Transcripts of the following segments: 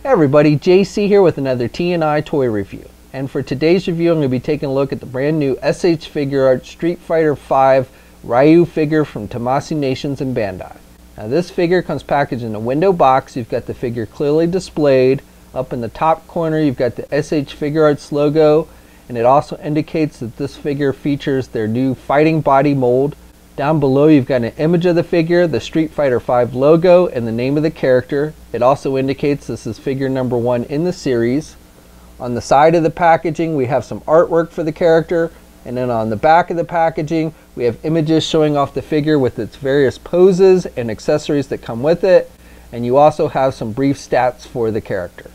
Hey everybody, JC here with another T&I toy review. And for today's review, I'm going to be taking a look at the brand new SH Figuarts Street Fighter V Ryu figure from Tamashii Nations and Bandai. Now this figure comes packaged in a window box. You've got the figure clearly displayed. Up in the top corner, you've got the SH Figuarts logo, and it also indicates that this figure features their new fighting body mold. Down below, you've got an image of the figure, the Street Fighter V logo, and the name of the character. It also indicates this is figure number 1 in the series. On the side of the packaging, we have some artwork for the character, and then on the back of the packaging, we have images showing off the figure with its various poses and accessories that come with it, and you also have some brief stats for the character.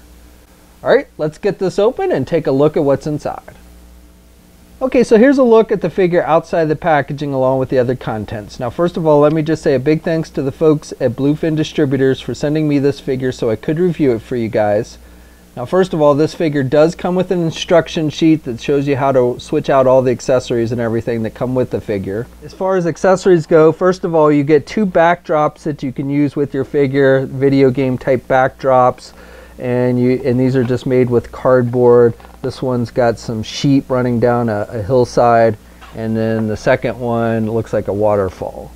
Alright, let's get this open and take a look at what's inside. Okay, so here's a look at the figure outside the packaging along with the other contents. Now first of all, let me just say a big thanks to the folks at Bluefin Distributors for sending me this figure so I could review it for you guys. Now first of all, this figure does come with an instruction sheet that shows you how to switch out all the accessories and everything that come with the figure. As far as accessories go, first of all, you get 2 backdrops that you can use with your figure, video game type backdrops. And these are just made with cardboard. This one's got some sheep running down a hillside, and then the second one looks like a waterfall.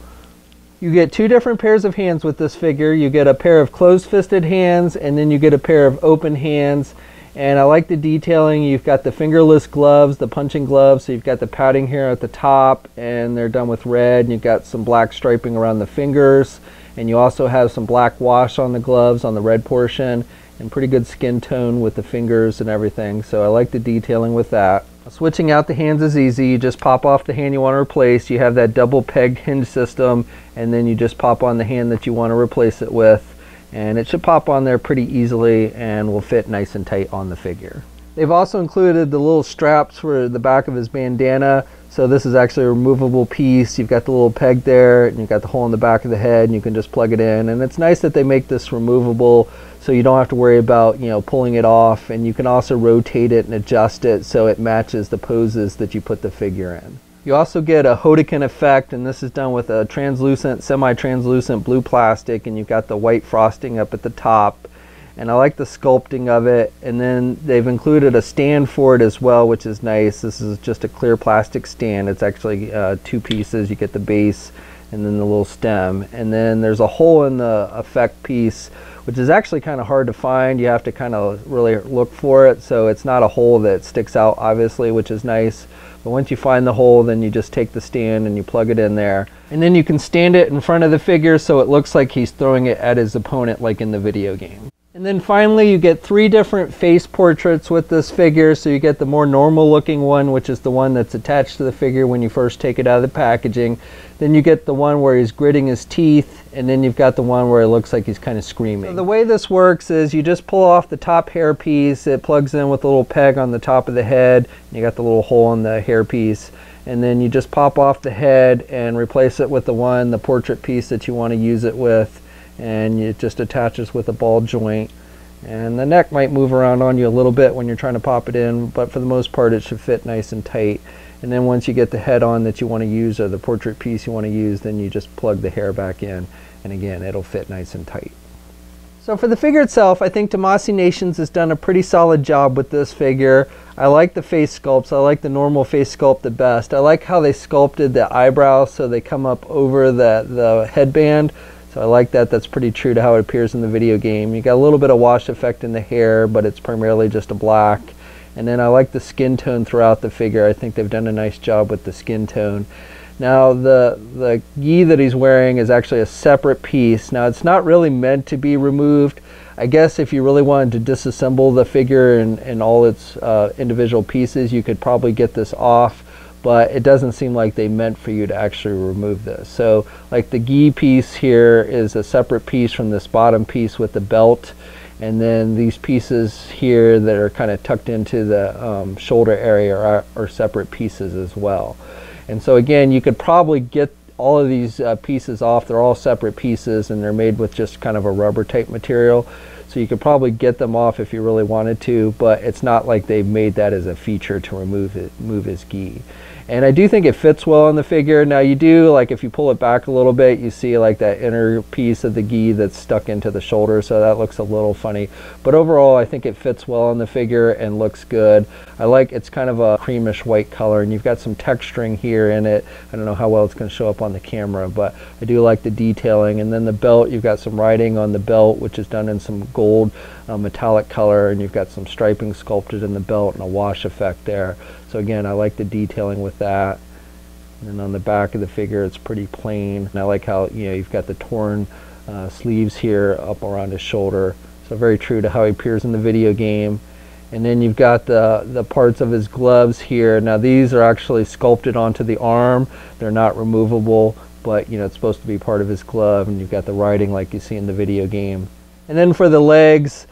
You get 2 different pairs of hands with this figure. You get a pair of closed-fisted hands, and then you get a pair of open hands. And I like the detailing. You've got the fingerless gloves, the punching gloves, so you've got the padding here at the top, and they're done with red, and you've got some black striping around the fingers, and you also have some black wash on the gloves on the red portion, and pretty good skin tone with the fingers and everything, so I like the detailing with that. Switching out the hands is easy. You just pop off the hand you want to replace. You have that double peg hinge system, and then you just pop on the hand that you want to replace it with, and it should pop on there pretty easily and will fit nice and tight on the figure. They've also included the little straps for the back of his bandana, so this is actually a removable piece. You've got the little peg there, and you've got the hole in the back of the head, and you can just plug it in. And it's nice that they make this removable so you don't have to worry about, pulling it off, and you can also rotate it and adjust it so it matches the poses that you put the figure in. You also get a Hodoken effect, and this is done with a translucent, semi-translucent blue plastic, and you've got the white frosting up at the top. And I like the sculpting of it, and then they've included a stand for it as well, which is nice. This is just a clear plastic stand. It's actually 2 pieces. You get the base and then the little stem, and then there's a hole in the effect piece, which is actually kind of hard to find. You have to kind of really look for it, so it's not a hole that sticks out obviously, which is nice. But once you find the hole, then you just take the stand and you plug it in there, and then you can stand it in front of the figure so it looks like he's throwing it at his opponent like in the video game. And then finally, you get 3 different face portraits with this figure. So you get the more normal looking one, which is the one that's attached to the figure when you first take it out of the packaging. Then you get the one where he's gritting his teeth, and then you've got the one where it looks like he's kind of screaming. So the way this works is you just pull off the top hair piece. It plugs in with a little peg on the top of the head. You got the little hole in the hair piece. And then you just pop off the head and replace it with the portrait piece that you want to use it with. And it just attaches with a ball joint, and the neck might move around on you a little bit when you're trying to pop it in, but for the most part it should fit nice and tight. And then once you get the head on that you want to use, or the portrait piece you want to use, then you just plug the hair back in, and again it'll fit nice and tight. So for the figure itself, I think Tamashii Nations has done a pretty solid job with this figure. I like the face sculpts. I like the normal face sculpt the best. I like how they sculpted the eyebrows so they come up over the headband. So I like that. That's pretty true to how it appears in the video game. You got a little bit of wash effect in the hair, but it's primarily just a black. And then I like the skin tone throughout the figure. I think they've done a nice job with the skin tone. Now the gi that he's wearing is actually a separate piece. Now it's not really meant to be removed. I guess if you really wanted to disassemble the figure in all its individual pieces, you could probably get this off. But it doesn't seem like they meant for you to actually remove this. So like the gi piece here is a separate piece from this bottom piece with the belt, and then these pieces here that are kind of tucked into the shoulder area are separate pieces as well. And so again, you could probably get all of these pieces off. They're all separate pieces, and they're made with just kind of a rubber type material. so you could probably get them off if you really wanted to, but it's not like they've made that as a feature to move his gi. And I do think it fits well on the figure. Now you do, like if you pull it back a little bit, you see like that inner piece of the gi that's stuck into the shoulder, so that looks a little funny. But overall, I think it fits well on the figure and looks good. I like, it's kind of a creamish white color, and you've got some texturing here in it. I don't know how well it's going to show up on the camera, but I do like the detailing. And then the belt, you've got some writing on the belt, which is done in some gold metallic color, and you've got some striping sculpted in the belt and a wash effect there. So again, I like the detailing with that. And then on the back of the figure, it's pretty plain. And I like how, you know, you've got the torn sleeves here up around his shoulder. So very true to how he appears in the video game. And then you've got the parts of his gloves here. Now these are actually sculpted onto the arm. They're not removable, but you know, it's supposed to be part of his glove, and you've got the writing like you see in the video game. And then for the legs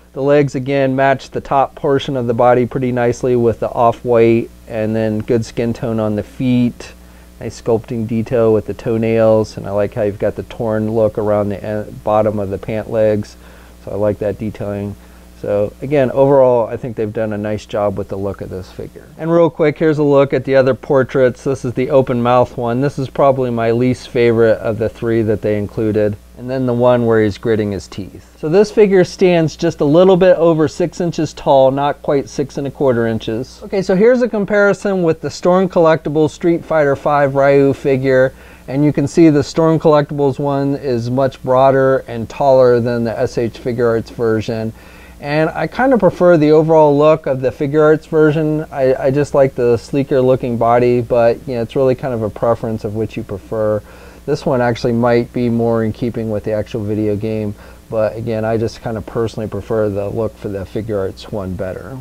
again match the top portion of the body pretty nicely with the off-white, and then good skin tone on the feet. Nice sculpting detail with the toenails, and I like how you've got the torn look around the bottom of the pant legs. So I like that detailing. So again, overall, I think they've done a nice job with the look of this figure. And real quick, here's a look at the other portraits. This is the open mouth one. This is probably my least favorite of the three that they included. And then the one where he's gritting his teeth. So this figure stands just a little bit over 6 inches tall, not quite 6 1/4 inches. Okay, so here's a comparison with the Storm Collectibles Street Fighter V Ryu figure. And you can see the Storm Collectibles one is much broader and taller than the SH Figuarts version. And I kind of prefer the overall look of the Figuarts version. I just like the sleeker looking body, but you know, it's really kind of a preference of which you prefer. This one actually might be more in keeping with the actual video game, but again, I just kind of personally prefer the look for the Figuarts one better.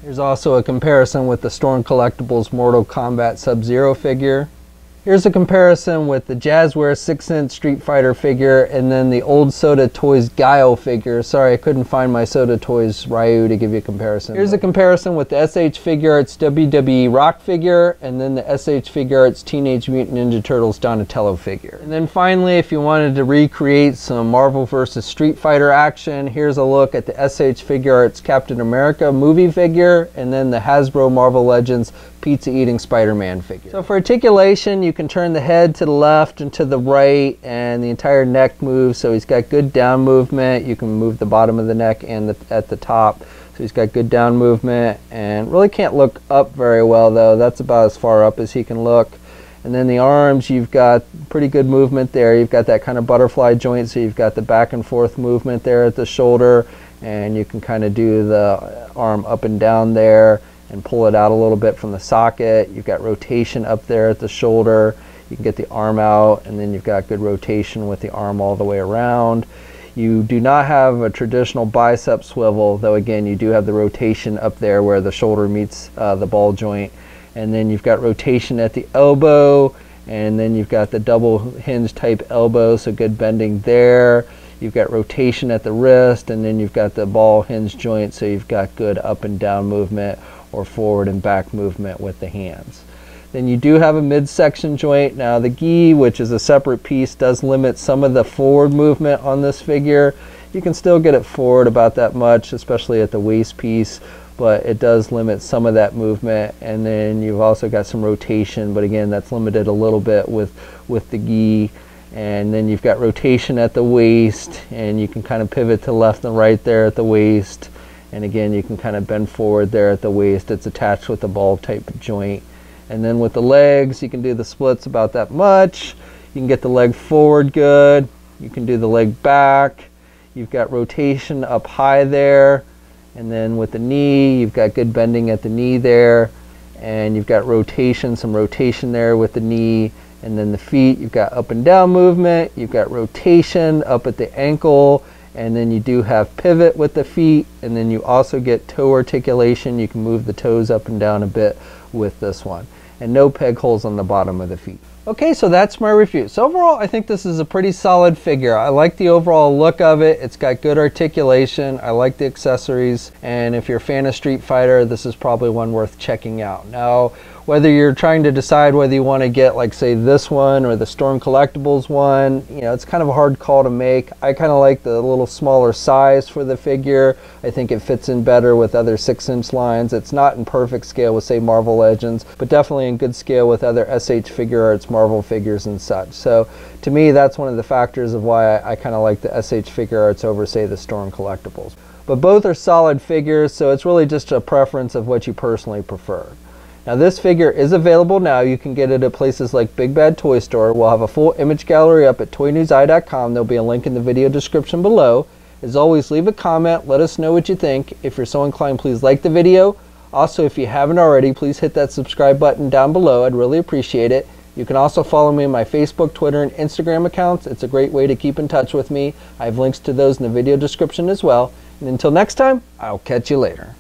Here's also a comparison with the Storm Collectibles Mortal Kombat Sub-Zero figure. Here's a comparison with the Jazzware 6-inch Street Fighter figure, and then the old Soda Toys Guile figure. Sorry, I couldn't find my Soda Toys Ryu to give you a comparison. Here's a comparison with the SH Figuarts WWE Rock figure, and then the SH Figuarts Teenage Mutant Ninja Turtles Donatello figure. And then finally, if you wanted to recreate some Marvel vs. Street Fighter action, here's a look at the SH Figuarts Captain America movie figure, and then the Hasbro Marvel Legends Pizza Eating Spider-Man figure. So for articulation, you can turn the head to the left and to the right, and the entire neck moves, so he's got good down movement. You can move the bottom of the neck and at the top, so he's got good down movement, and really can't look up very well though. That's about as far up as he can look. And then the arms, you've got pretty good movement there. You've got that kind of butterfly joint, so you've got the back and forth movement there at the shoulder, and you can kind of do the arm up and down there and pull it out a little bit from the socket. You've got rotation up there at the shoulder. You can get the arm out, and then you've got good rotation with the arm all the way around. You do not have a traditional bicep swivel, though again, you do have the rotation up there where the shoulder meets the ball joint. And then you've got rotation at the elbow, and then you've got the double hinge type elbow, so good bending there. You've got rotation at the wrist, and then you've got the ball hinge joint, so you've got good up and down movement or forward and back movement with the hands. Then you do have a midsection joint. Now the gi, which is a separate piece, does limit some of the forward movement on this figure. You can still get it forward about that much, especially at the waist piece, but it does limit some of that movement. And then you've also got some rotation, but again, that's limited a little bit with the gi. And then you've got rotation at the waist, and you can kind of pivot to left and right there at the waist. And again, you can kind of bend forward there at the waist. It's attached with the ball type joint. And then with the legs, you can do the splits about that much. You can get the leg forward good. You can do the leg back. You've got rotation up high there. And then with the knee, you've got good bending at the knee there. And you've got rotation, some rotation there with the knee. And then the feet, you've got up and down movement. You've got rotation up at the ankle. And then you do have pivot with the feet, and then you also get toe articulation. You can move the toes up and down a bit with this one. And no peg holes on the bottom of the feet. Okay, so that's my review. So overall, I think this is a pretty solid figure. I like the overall look of it. It's got good articulation. I like the accessories. And if you're a fan of Street Fighter, this is probably one worth checking out. Now, whether you're trying to decide whether you want to get, like, say, this one or the Storm Collectibles one, you know, it's kind of a hard call to make. I kind of like the little smaller size for the figure. I think it fits in better with other 6-inch lines. It's not in perfect scale with, say, Marvel Legends, but definitely in good scale with other SH Figuarts Marvel figures and such. So to me, that's one of the factors of why I kind of like the SH Figuarts over, say, the Storm Collectibles. But both are solid figures, so it's really just a preference of what you personally prefer. Now, this figure is available now. You can get it at places like Big Bad Toy Store. We'll have a full image gallery up at toynewseye.com. There'll be a link in the video description below. As always, leave a comment. Let us know what you think. If you're so inclined, please like the video. Also, if you haven't already, please hit that subscribe button down below. I'd really appreciate it. You can also follow me on my Facebook, Twitter, and Instagram accounts. It's a great way to keep in touch with me. I have links to those in the video description as well. And until next time, I'll catch you later.